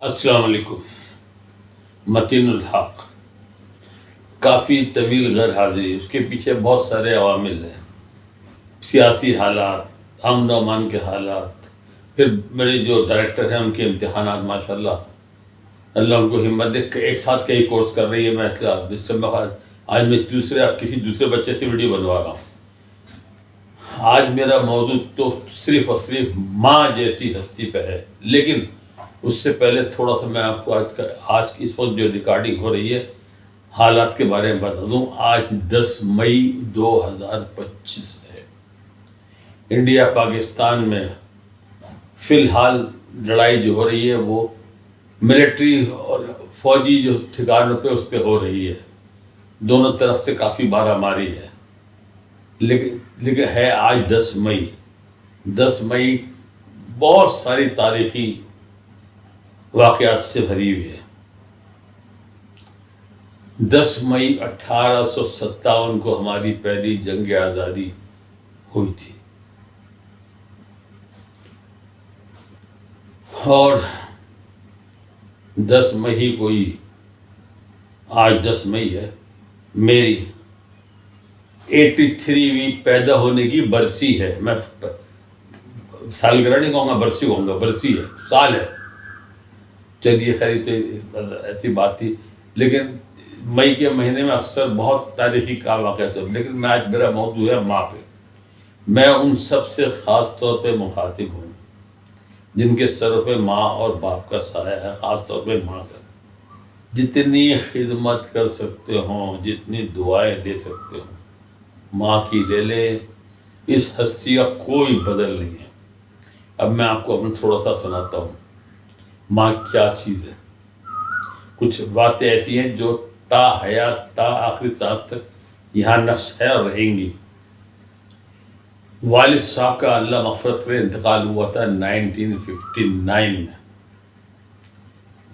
السلام علیکم. متین الحق کافی طویل غیر حاضری، اس کے پیچھے بہت سارے عوامل ہیں. سیاسی حالات، امن و امان کے حالات، پھر میرے جو ڈائریکٹر ہیں ان کے امتحانات. ماشاءاللہ اللہ ان کو ہمت دے. ایک ساتھ کئی کورس کر رہی ہے. میں جس سے آج میں کسی دوسرے بچے سے ویڈیو بنوا رہا ہوں. آج میرا موضوع تو صرف اور صرف ماں جیسی ہستی پہ ہے، لیکن اس سے پہلے تھوڑا سا میں آپ کو آج کی اس وقت جو ریکارڈنگ ہو رہی ہے حالات کے بارے میں بتا دوں. آج 10 مئی 2025 ہے. انڈیا پاکستان میں فی الحال لڑائی جو ہو رہی ہے وہ ملٹری اور فوجی جو ٹھکانوں پہ اس پہ ہو رہی ہے. دونوں طرف سے کافی مارا ماری ہے، لیکن ہے آج 10 مئی. 10 مئی بہت ساری تاریخی واقعات سے بھری ہوئی ہے. 10 مئی 1857 کو ہماری پہلی جنگ آزادی ہوئی تھی، اور 10 مئی کو ہی آج 10 مئی ہے میری 83ویں پیدا ہونے کی برسی ہے. میں سالگرہ نہیں کہوں گا، برسی کہوں گا. برسی ہے، سال ہے. چلیے خیر، تو ایسی بات تھی. لیکن مئی کے مہینے میں اکثر بہت تاریخی کا واقعات ہوتے، لیکن میں آج میرا موضوع ہے ماں پہ. میں ان سب سے خاص طور پہ مخاطب ہوں جن کے سروں پہ ماں اور باپ کا سایہ ہے، خاص طور پہ ماں کا. جتنی خدمت کر سکتے ہوں، جتنی دعائیں دے سکتے ہوں، ماں کی لے لے. اس ہستی کا کوئی بدل نہیں ہے. اب میں آپ کو اپنا تھوڑا سا سناتا ہوں ماں کیا چیز ہے. کچھ باتیں ایسی ہیں جو تا حیات، تا آخری سانس تک یہاں نقش ہے اور رہیں گی. والد صاحب کا اللہ مغفرت کرے انتقال ہوا تھا 1959 میں.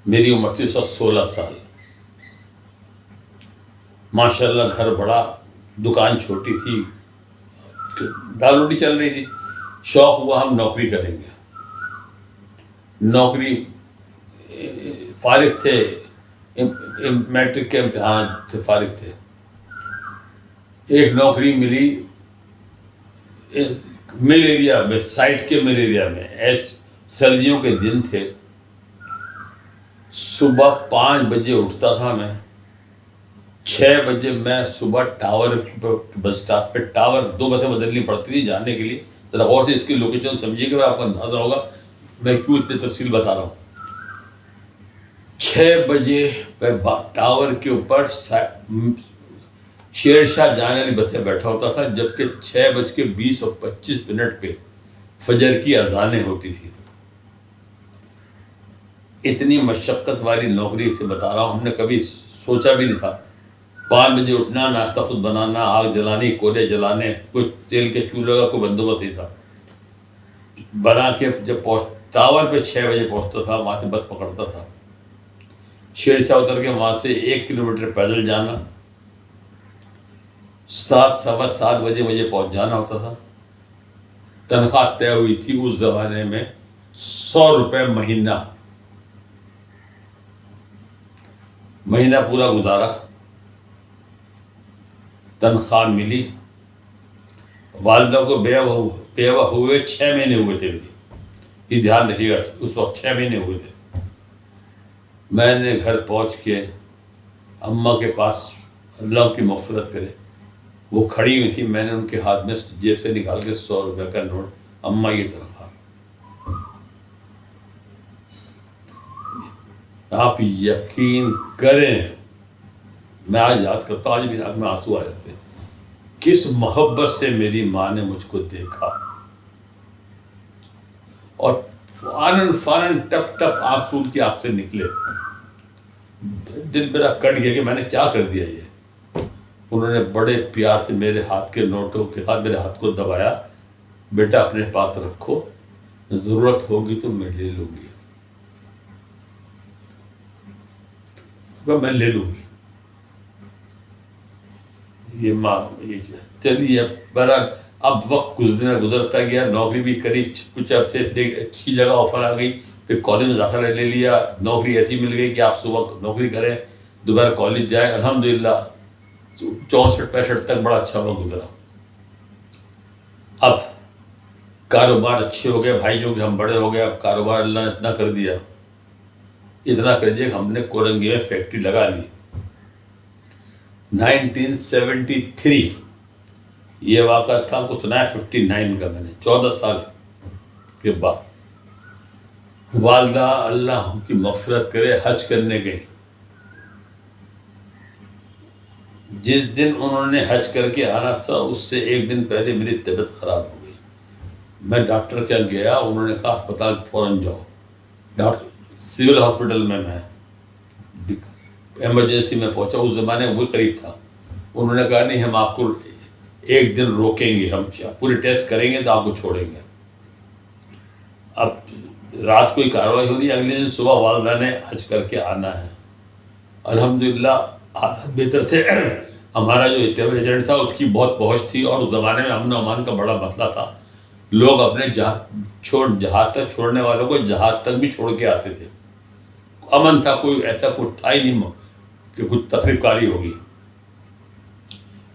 میری عمر تھی اس وقت 16 سال. ماشاءاللہ گھر بڑا، دکان چھوٹی تھی، دال روٹی چل رہی تھی. شوق ہوا ہم نوکری کریں گے. نوکری، فارغ تھے، میٹرک کے امتحانات سے فارغ تھے. ایک نوکری ملی مل ایریا میں، سائٹ کے مل ایریا میں. سردیوں کے دن تھے. صبح 5 بجے اٹھتا تھا میں. 6 بجے میں صبح ٹاور بس اسٹاپ پہ، ٹاور 2 بسیں بدلنی پڑتی تھی جانے کے لیے. ذرا غور سے اس کی لوکیشن سمجھیے گا، آپ کو اندازہ ہوگا میں کیوں اتنی تفصیل بتا رہا ہوں. 6 بجے میں ٹاور کے اوپر شیر شاہ جانے والی بس میں بیٹھا ہوتا تھا، جبکہ 6:20:25 پہ فجر کی اذانیں ہوتی تھی. اتنی مشقت والی نوکری سے بتا رہا ہوں، ہم نے کبھی سوچا بھی نہیں تھا. 5 بجے اٹھنا، ناشتہ خود بنانا، آگ جلانی، کولے جلانے، کوئی تیل کے چولہے کا کوئی بندوبست نہیں تھا. بنا کے جب ٹاور پہ 6 بجے پہنچتا تھا، وہاں سے بس پکڑتا تھا. شیر شاہ اتر کے وہاں سے 1 کلومیٹر پیدل جانا. 7:15 بجے مجھے پہنچ جانا ہوتا تھا. تنخواہ طے ہوئی تھی اس زمانے میں 100 روپے مہینہ. مہینہ پورا گزارا، تنخواہ ملی. والدہ کو بیوہ ہوئے 6 مہینے ہوئے تھے. یہ دھیان رکھیے گا، اس وقت 6 مہینے ہوئے تھے. میں نے گھر پہنچ کے اماں کے پاس، اللہ کی مغفرت کرے، وہ کھڑی ہوئی تھی. میں نے ان کے ہاتھ میں جیب سے نکال کے 100 روپے کا نوٹ، اماں یہ تنخواہ. آپ یقین کریں، میں آج یاد کرتا ہوں، آج بھی آنکھ میں آنسو آ جاتے ہیں. کس محبت سے میری ماں نے مجھ کو دیکھا، اور فوراً ٹپ ٹپ آنسو کی آنکھ سے نکلے. دل میرا کٹ گیا کہ میں نے کیا کر دیا. یہ انہوں نے بڑے پیار سے میرے ہاتھ کے نوٹوں کے ساتھ میرے ہاتھ کو دبایا. بیٹا اپنے پاس رکھو، ضرورت ہوگی تو میں لے لوں گی. میں لے لوں گی. یہ ماں یہ چیز. چلیے بہرحال اب وقت گزرتا گیا، نوکری بھی کری کچھ عرصے، اچھی جگہ آفر آ گئی. پھر کالج میں داخلہ لے لیا، نوکری ایسی مل گئی کہ آپ صبح نوکری کریں، دوپہر کالج جائیں، الحمدللہ 64-65 تک بڑا اچھا وقت گزرا۔ اب کاروبار اچھے ہو گئے، بھائیوں کے ہم بڑے ہو گئے، اب کاروبار اللہ نے اتنا کر دیا کہ ہم نے کورنگی میں فیکٹری لگا لی۔ 1973 یہ واقعہ تھا، کو سنا ہے 59 کا میں نے، 14 سال کے بعد۔ والدہ اللہ کی مغفرت کرے حج کرنے گئی۔ جس دن انہوں نے حج کر کے آنا تھا اس سے ایک دن پہلے میری طبیعت خراب ہو گئی۔ میں ڈاکٹر کے گیا، انہوں نے کہا اسپتال فوراً جاؤ۔ ڈاکٹر سول ہاسپٹل میں ایمرجنسی میں پہنچا، اس زمانے میں وہی قریب تھا۔ انہوں نے کہا نہیں، ہم آپ کو ایک دن روکیں گے، ہم پورے ٹیسٹ کریں گے تو آپ کو چھوڑیں گے۔ اب رات کو ہی کارروائی ہو رہی ہے، اگلے دن صبح والدہ نے حج کر کے آنا ہے۔ الحمدللہ حالات بہتر تھے۔ ہمارا جو ٹریول ایجنٹ تھا اس کی بہت پہنچ تھی، اور اس زمانے میں امن و امان کا بڑا مسئلہ تھا۔ لوگ اپنے جہاز تک چھوڑنے والوں کو جہاز تک بھی چھوڑ کے آتے تھے، امن تھا، کوئی ایسا کوئی تھا ہی نہیں کہ کچھ تخریب کاری ہوگی۔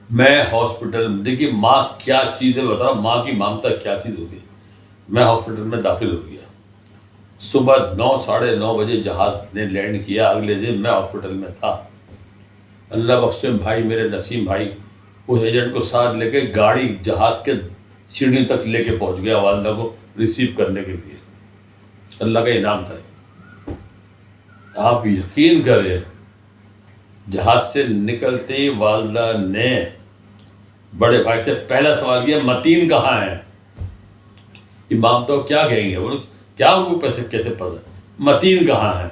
میں ہاسپٹل میں، دیکھیے ماں کیا چیز ہے بتا رہا ہوں، ماں کی ممتا کیا چیز ہوتی ہے۔ میں ہاسپٹل میں داخل ہو گیا، صبح 9 ساڑھے 9 بجے جہاز نے لینڈ کیا، اگلے دن میں ہاسپٹل میں تھا۔ اللہ بخشے بھائی، میرے نسیم بھائی اس ایجنٹ کو ساتھ لے کے گاڑی جہاز کے سیڑھیوں تک لے کے پہنچ گیا والدہ کو ریسیو کرنے کے لیے۔ اللہ کا انعام تھا۔ آپ یقین کریں، جہاز سے نکلتے ہی والدہ نے بڑے بھائی سے پہلا سوال کیا، متین کہاں ہے؟ امام تو کیا کہیں گے، بولو کیا ان کو کیسے پتہ متین کہاں ہے؟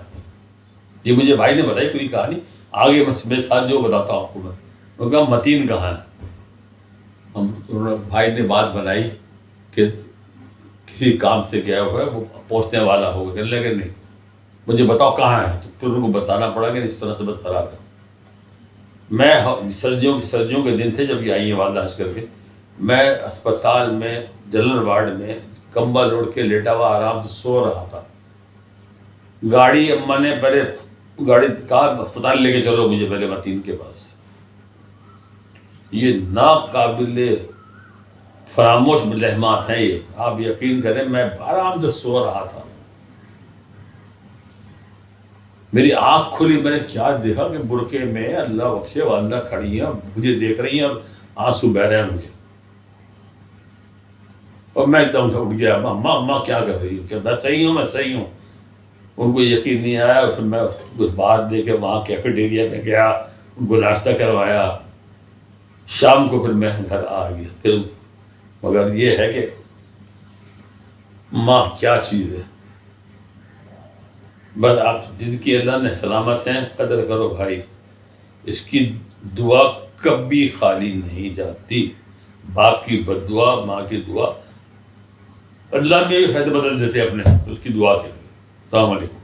یہ مجھے بھائی نے بتائی پوری کہانی، آگے میرے ساتھ جو بتاتا ہوں آپ کو میں۔ انہوں نے کہا متین کہاں ہے؟ بھائی نے بات بنائی کہ کسی کام سے گیا ہوا ہے، وہ پہنچنے والا ہوگا، کہنے لگے نہیں مجھے بتاؤ کہاں ہے۔ تو پھر ان کو بتانا پڑا کہ اس طرح طبیعت خراب ہے۔ میں سردیوں کے دن تھے جب یہ آئی ہیں والدہ حج کر کے، میں اسپتال میں جنرل وارڈ میں کمبل اوڑھ کے لیٹا ہوا آرام سے سو رہا تھا۔ گاڑی اماں نے پہلے گاڑی کہا اسپتال لے کے چلو مجھے پہلے متین کے پاس۔ یہ ناقابل فراموش لمحات ہیں یہ، آپ یقین کریں میں آرام سے سو رہا تھا، میری آنکھ کھلی، میں نے کیا دیکھا کہ برقعے میں اللہ بخشے والدہ کھڑی ہیں، مجھے دیکھ رہی ہیں اور آنسو بہہ رہے ہیں مجھے، اور میں ایک دم سے اٹھ گیا، اماں کیا کر رہی ہوں؟ کہ میں صحیح ہوں۔ ان کو یقین نہیں آیا، پھر میں کچھ بات دے کے وہاں کیفیٹیریا میں گیا، ان کو ناشتہ کروایا، شام کو پھر میں گھر آ گیا۔ پھر مگر یہ ہے کہ ماں کیا چیز ہے، بس آپ جن کی اللہ نے سلامت ہیں قدر کرو بھائی، اس کی دعا کبھی خالی نہیں جاتی۔ باپ کی بد دعا، ماں کی دعا، اللہ میں بھی فائدہ بدل دیتے اپنے اس کی دعا کے۔ السلام علیکم۔